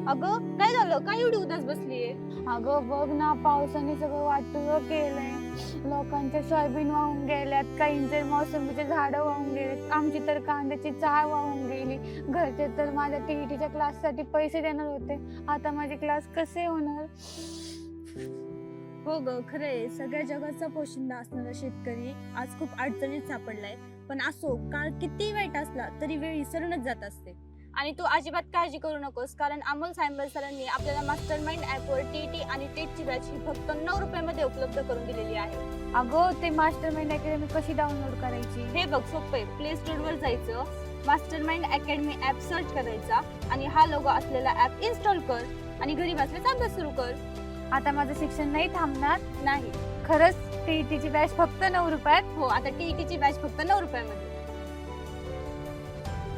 अगं काय झालं? काय एवढी उदास बसलीये? अगं बघ ना, पावसाने सगळं वाटलं केलंय. लोकांच्या सोयाबीन वाहून गेल्यात, काहींचे मोसंबीचे झाडं वाहून गेलेत, आमची तर कांद्याची चाळ वाहून गेली. घरचे तर माझ्या टीईटीच्या क्लाससाठी पैसे देणार होते, आता माझे क्लास कसे होणार? हो ग, खरंय. सगळ्या जगाचा पोशिंदा असणारा शेतकरी आज खूप अडचणीत सापडलाय. पण असो, काळ किती वाईट असला तरी वेळ विसरूनच जात असते. आणि तू अजिबात काळजी करू नकोस, कारण अमोल सायंबल सरांनी आपल्याला मास्टर माइंड ॲपवर टीटी आणि टेटची बॅच ही फक्त 9 रुपयामध्ये उपलब्ध करून दिलेली आहे. अगं ते मास्टर माइंड अकॅडमी कशी डाउनलोड करायची? हे बघ, सोपं आहे. प्ले स्टोअरवर जायचं, master mind academy app search करायचा आणि हा लोगो असलेला ॲप इन्स्टॉल कर आणि घरी बसल्याचा अभ्यास सुरू कर. आता माझं शिक्षण नाही थांबणार? नाही. खरंच टीईटीची बॅच फक्त 9 रुपयात? हो, आता टीईटीची बॅच फक्त 9 रुपयामध्ये.